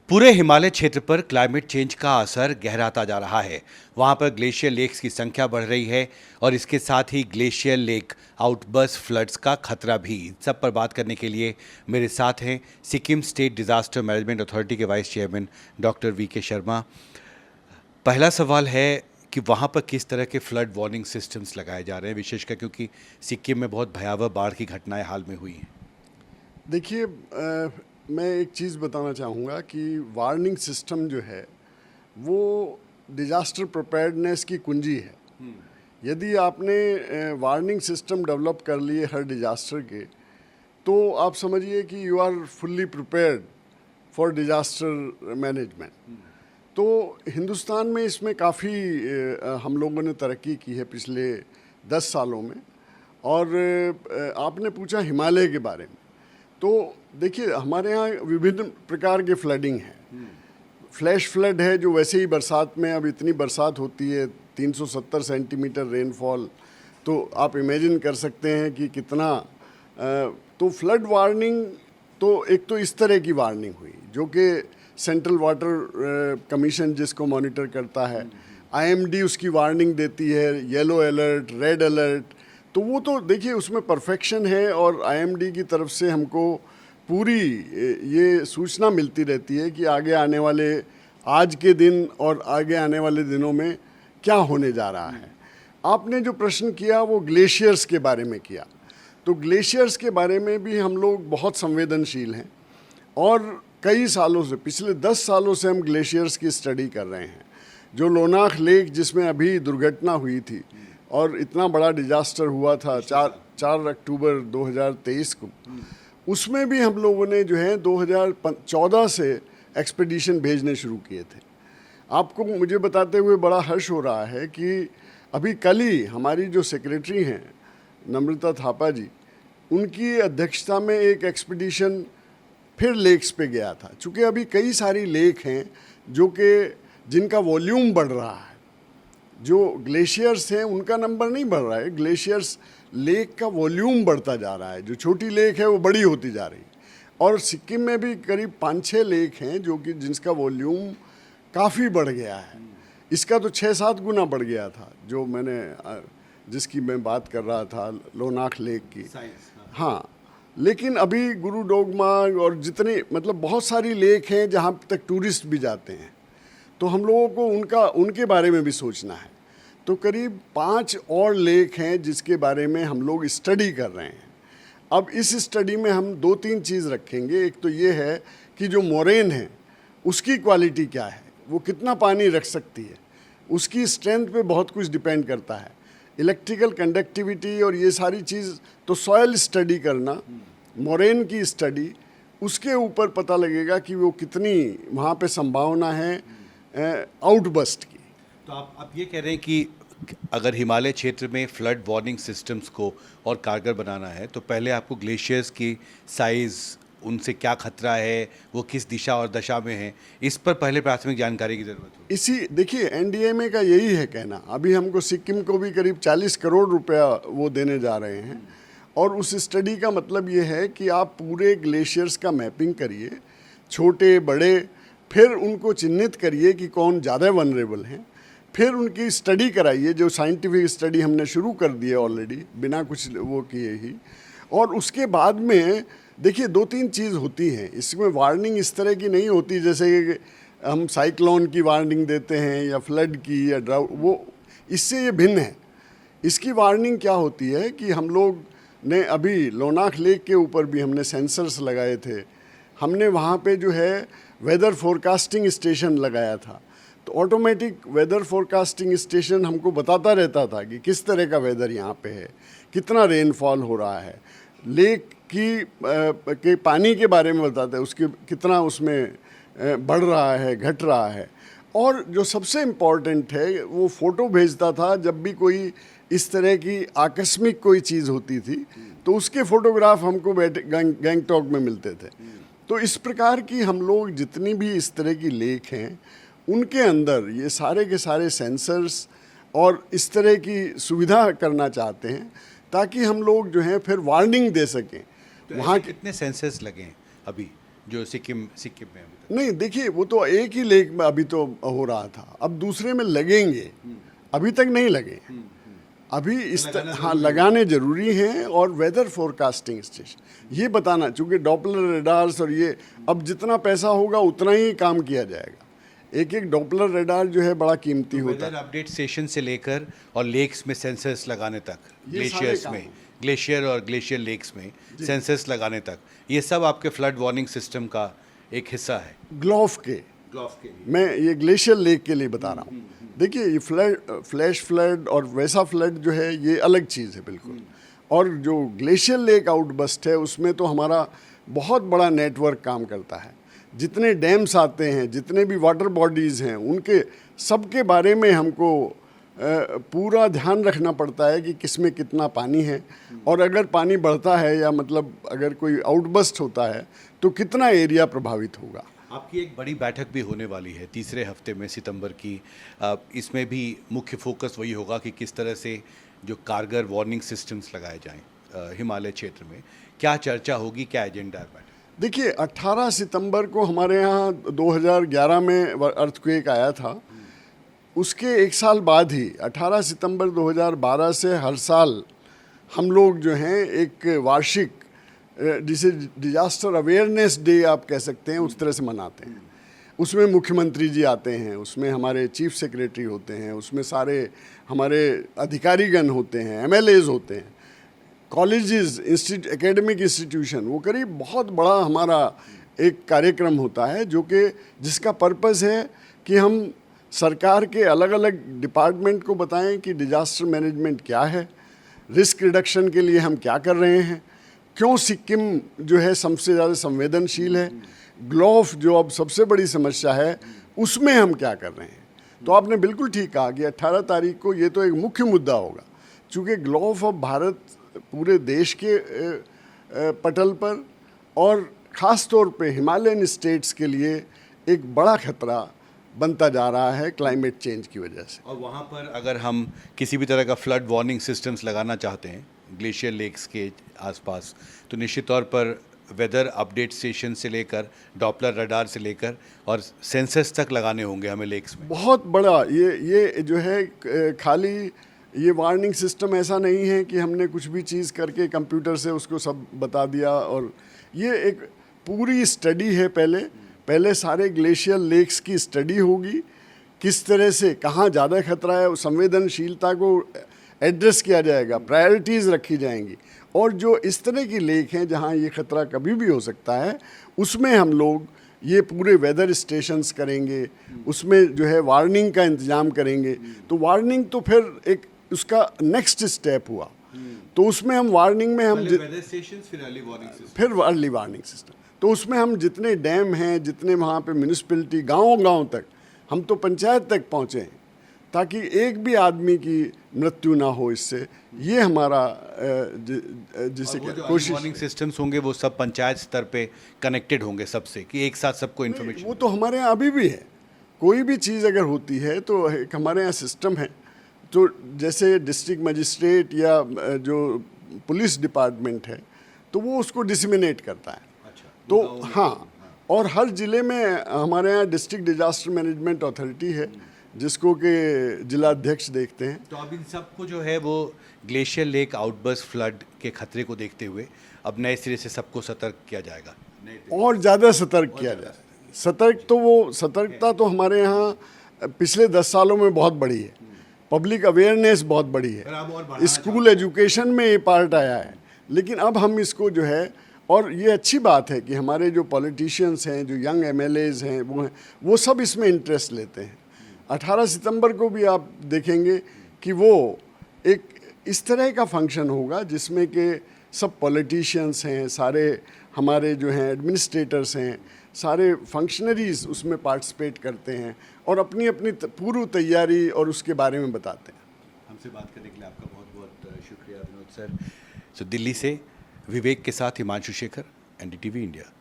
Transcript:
पूरे हिमालय क्षेत्र पर क्लाइमेट चेंज का असर गहराता जा रहा है। वहां पर ग्लेशियर लेक्स की संख्या बढ़ रही है और इसके साथ ही ग्लेशियर लेक आउटबर्स्ट फ्लड्स का खतरा भी। इन सब पर बात करने के लिए मेरे साथ हैं Sikkim state disaster management authority के vice chairman doctor VK. Sharma. पहला सवाल है कि वहाँ पर किस तरह के फ्लड वार्निंग सिस्टम्स लगाए जा रहे हैं, विशेषकर क्योंकि सिक्किम में बहुत भयावह बाढ़ की घटनाएं हाल में हुई हैं। देखिए, मैं एक चीज़ बताना चाहूँगा कि वार्निंग सिस्टम जो है वो डिज़ास्टर प्रिपेयर्डनेस की कुंजी है। यदि आपने वार्निंग सिस्टम डेवलप कर लिए हर डिज़ास्टर के, तो आप समझिए कि you are fully prepared for disaster management. तो हिंदुस्तान में इसमें काफ़ी हम लोगों ने तरक्की की है पिछले 10 सालों में। और आपने पूछा हिमालय के बारे में, तो देखिए हमारे यहाँ विभिन्न प्रकार के फ्लडिंग है। फ्लैश फ्लड है, जो वैसे ही बरसात में, अब इतनी बरसात होती है 370 सेंटीमीटर रेनफॉल, तो आप इमेजिन कर सकते हैं कि कितना। तो फ्लड वार्निंग तो एक तो इस तरह की वार्निंग हुई जो कि सेंट्रल वाटर कमीशन जिसको मॉनिटर करता है, आईएमडी उसकी वार्निंग देती है, येलो अलर्ट, रेड अलर्ट। तो वो तो देखिए उसमें परफेक्शन है और आईएमडी की तरफ से हमको पूरी ये सूचना मिलती रहती है कि आगे आने वाले आज के दिन और आगे आने वाले दिनों में क्या होने जा रहा है। आपने जो प्रश्न किया वो ग्लेशियर्स के बारे में किया, तो ग्लेशियर्स के बारे में भी हम लोग बहुत संवेदनशील हैं और कई सालों से, पिछले 10 सालों से हम ग्लेशियर्स की स्टडी कर रहे हैं। जो लोनाख लेक जिसमें अभी दुर्घटना हुई थी और इतना बड़ा डिजास्टर हुआ था 4 अक्टूबर 2023 को, उसमें भी हम लोगों ने जो है 2014 से एक्सपीडिशन भेजने शुरू किए थे। आपको मुझे बताते हुए बड़ा हर्ष हो रहा है कि अभी कल ही हमारी जो सेक्रेटरी हैं नम्रता थापा जी, उनकी अध्यक्षता में एक एक्सपीडिशन फिर लेक्स पे गया था। चूँकि अभी कई सारी लेक हैं जो कि जिनका वॉल्यूम बढ़ रहा है। जो ग्लेशियर्स हैं उनका नंबर नहीं बढ़ रहा है, ग्लेशियर्स लेक का वॉल्यूम बढ़ता जा रहा है। जो छोटी लेक है वो बड़ी होती जा रही है। और सिक्किम में भी करीब 5-6 लेक हैं जो कि जिसका वॉल्यूम काफ़ी बढ़ गया है। इसका तो 6-7 गुना बढ़ गया था, जो मैंने जिसकी मैं बात कर रहा था, लोनाख लेक की। हाँ, लेकिन अभी गुरु डोगमा और जितने मतलब बहुत सारी लेक हैं जहाँ तक टूरिस्ट भी जाते हैं, तो हम लोगों को उनके बारे में भी सोचना है। तो करीब 5 और लेक हैं जिसके बारे में हम लोग स्टडी कर रहे हैं। अब इस स्टडी में हम 2-3 चीज़ रखेंगे। एक तो ये है कि जो मोरेन है उसकी क्वालिटी क्या है, वो कितना पानी रख सकती है, उसकी स्ट्रेंथ पे बहुत कुछ डिपेंड करता है। इलेक्ट्रिकल कंडक्टिविटी और ये सारी चीज़, तो सॉयल स्टडी करना, मोरेन की स्टडी, उसके ऊपर पता लगेगा कि वो कितनी वहाँ पे संभावना है आउटबस्ट की। तो आप ये कह रहे हैं कि अगर हिमालय क्षेत्र में फ्लड वार्निंग सिस्टम्स को और कारगर बनाना है तो पहले आपको ग्लेशियर्स की साइज़, उनसे क्या खतरा है, वो किस दिशा और दशा में है, इस पर पहले प्राथमिक जानकारी की ज़रूरत है। इसी देखिए एनडीएमए का यही है कहना। अभी हमको सिक्किम को भी करीब 40 करोड़ रुपया वो देने जा रहे हैं और उस स्टडी का मतलब ये है कि आप पूरे ग्लेशियर्स का मैपिंग करिए, छोटे बड़े, फिर उनको चिन्हित करिए कि कौन ज़्यादा वनरेबल हैं, फिर उनकी स्टडी कराइए। जो साइंटिफिक स्टडी हमने शुरू कर दी है ऑलरेडी, बिना कुछ वो किए ही। और उसके बाद में देखिए 2-3 चीज़ होती हैं इसमें। वार्निंग इस तरह की नहीं होती जैसे कि हम साइक्लोन की वार्निंग देते हैं या फ्लड की या ड्राउट, वो इससे ये भिन्न है। इसकी वार्निंग क्या होती है कि हम लोग ने अभी लोनाख लेक के ऊपर भी हमने सेंसर्स लगाए थे। हमने वहाँ पे जो है वेदर फोरकास्टिंग स्टेशन लगाया था। तो ऑटोमेटिक वेदर फोरकास्टिंग स्टेशन हमको बताता रहता था कि किस तरह का वेदर यहाँ पे है, कितना रेनफॉल हो रहा है, लेक के पानी के बारे में बताता है, उसके कितना उसमें बढ़ रहा है, घट रहा है। और जो सबसे इम्पॉर्टेंट है, वो फ़ोटो भेजता था जब भी कोई इस तरह की आकस्मिक कोई चीज़ होती थी, तो उसके फ़ोटोग्राफ हमको गैंगटॉक में मिलते थे। तो इस प्रकार की हम लोग जितनी भी इस तरह की लेक हैं उनके अंदर ये सारे के सारे सेंसर्स और इस तरह की सुविधा करना चाहते हैं ताकि हम लोग जो हैं फिर वार्निंग दे सकें। तो वहाँ कितने सेंसर्स लगे हैं अभी जो सिक्किम सिक्किम में अभी तक? नहीं, देखिए वो तो एक ही लेक में अभी तो हो रहा था, अब दूसरे में लगेंगे, अभी तक नहीं लगे। अभी इस हाँ लगाने जरूरी हैं। और वेदर फोरकास्टिंग स्टेशन ये बताना, चूंकि डॉपलर रेडार्स और ये अब जितना पैसा होगा उतना ही काम किया जाएगा। एक एक डॉपलर रेडार जो है बड़ा कीमती होता है। वेदर अपडेट स्टेशन से लेकर और लेक्स में सेंसर्स लगाने तक, ये सारे ग्लेशियर्स काम में, हैं। ग्लेशियर और ग्लेशियर लेक्स में सेंसर्स लगाने तक, ये सब आपके फ्लड वार्निंग सिस्टम का एक हिस्सा है। ग्लोव के ग्लोव के लिए मैं ये ग्लेशियर लेक के लिए बता रहा हूँ। देखिए ये फ्लैश फ्लड और वैसा फ्लड जो है ये अलग चीज़ है बिल्कुल। और जो ग्लेशियर लेक आउटबस्ट है उसमें तो हमारा बहुत बड़ा नेटवर्क काम करता है। जितने डैम्स आते हैं, जितने भी वाटर बॉडीज़ हैं, उनके सबके बारे में हमको पूरा ध्यान रखना पड़ता है कि किस में कितना पानी है, और अगर पानी बढ़ता है या मतलब अगर कोई आउटबस्ट होता है तो कितना एरिया प्रभावित होगा। आपकी एक बड़ी बैठक भी होने वाली है तीसरे हफ्ते में सितंबर की। इसमें भी मुख्य फोकस वही होगा कि किस तरह से जो कारगर वार्निंग सिस्टम्स लगाए जाएं हिमालय क्षेत्र में। क्या चर्चा होगी, क्या एजेंडा है बैठक? देखिए 18 सितंबर को हमारे यहाँ 2011 में अर्थक्वेक आया था। उसके एक साल बाद ही 18 सितंबर 2012 से हर साल हम लोग जो हैं एक वार्षिक जिसे डिजास्टर अवेयरनेस डे आप कह सकते हैं, उस तरह से मनाते हैं। उसमें मुख्यमंत्री जी आते हैं, उसमें हमारे चीफ सेक्रेटरी होते हैं, उसमें सारे हमारे अधिकारीगण होते हैं, एमएलएज होते हैं, कॉलेजेस, एकेडमिक इंस्टीट्यूशन, वो करीब बहुत बड़ा हमारा एक कार्यक्रम होता है जो कि जिसका पर्पस है कि हम सरकार के अलग अलग डिपार्टमेंट को बताएं कि डिजास्टर मैनेजमेंट क्या है, रिस्क रिडक्शन के लिए हम क्या कर रहे हैं, क्यों सिक्किम जो है सबसे ज़्यादा संवेदनशील है, ग्लोव जो अब सबसे बड़ी समस्या है उसमें हम क्या कर रहे हैं। तो आपने बिल्कुल ठीक कहा कि 18 तारीख को ये तो एक मुख्य मुद्दा होगा, चूँकि ग्लोव अब भारत पूरे देश के पटल पर और ख़ास तौर पे हिमालयन स्टेट्स के लिए एक बड़ा खतरा बनता जा रहा है क्लाइमेट चेंज की वजह से। और वहाँ पर अगर हम किसी भी तरह का फ्लड वार्निंग सिस्टम्स लगाना चाहते हैं ग्लेशियर लेक्स के आसपास, तो निश्चित तौर पर वेदर अपडेट स्टेशन से लेकर डॉपलर रडार से लेकर और सेंसर्स तक लगाने होंगे हमें लेक्स में। बहुत बड़ा ये जो है खाली ये वार्निंग सिस्टम ऐसा नहीं है कि हमने कुछ भी चीज़ करके कंप्यूटर से उसको सब बता दिया, और ये एक पूरी स्टडी है। पहले सारे ग्लेशियर लेक्स की स्टडी होगी, किस तरह से कहाँ ज़्यादा खतरा है, संवेदनशीलता को एड्रेस किया जाएगा, प्रायोरिटीज़ रखी जाएंगी, और जो इस तरह की लेक हैं जहाँ ये खतरा कभी भी हो सकता है उसमें हम लोग ये पूरे वेदर स्टेशंस करेंगे, उसमें जो है वार्निंग का इंतज़ाम करेंगे। तो वार्निंग तो फिर एक उसका नेक्स्ट स्टेप हुआ, तो उसमें हम वार्निंग में हम वेदर स्टेशंस फिर अर्ली वार्निंग सिस्टम, फिर अर्ली वार्निंग सिस्टम। तो उसमें हम जितने डैम हैं, जितने वहाँ पे म्यूनिसिपैलिटी गांव तक, हम तो पंचायत तक पहुँचे हैं ताकि एक भी आदमी की मृत्यु ना हो इससे। ये हमारा जिसे कोशिश। वार्निंग सिस्टम्स होंगे वो सब पंचायत स्तर पे कनेक्टेड होंगे सबसे, कि एक साथ सबको इन्फॉर्मेशन। वो तो हमारे यहाँ अभी भी है, कोई भी चीज़ अगर होती है तो एक हमारे यहाँ सिस्टम है। तो जैसे डिस्ट्रिक्ट मजिस्ट्रेट या जो पुलिस डिपार्टमेंट है तो वो उसको डिसमिनेट करता है। अच्छा, तो हाँ, और हर ज़िले में हमारे यहाँ डिस्ट्रिक्ट डिजास्टर मैनेजमेंट अथॉरिटी है जिसको कि जिलाध्यक्ष देखते हैं। तो अब इन सबको जो है वो ग्लेशियर लेक आउटबर्स्ट फ्लड के खतरे को देखते हुए अब नए सिरे से सबको सतर्क किया जाएगा, और ज़्यादा सतर्क किया जाए। सतर्कता तो हमारे यहाँ पिछले 10 सालों में बहुत बढ़ी है, पब्लिक अवेयरनेस बहुत बढ़ी है, स्कूल एजुकेशन में ये पार्ट आया है। लेकिन अब हम इसको जो है, और ये अच्छी बात है कि हमारे जो पॉलिटिशियंस हैं, जो यंग एमएलएज हैं, वो सब इसमें इंटरेस्ट लेते हैं। 18 सितंबर को भी आप देखेंगे कि वो एक इस तरह का फंक्शन होगा जिसमें कि सब पॉलिटिशियंस हैं, सारे हमारे जो हैं एडमिनिस्ट्रेटर्स हैं, सारे फंक्शनरीज उसमें पार्टिसिपेट करते हैं और अपनी अपनी पूरी तैयारी और उसके बारे में बताते हैं। हमसे बात करने के लिए आपका बहुत बहुत शुक्रिया विनोद सर। दिल्ली से विवेक के साथ हिमांशु शेखर, एनडीटीवी इंडिया।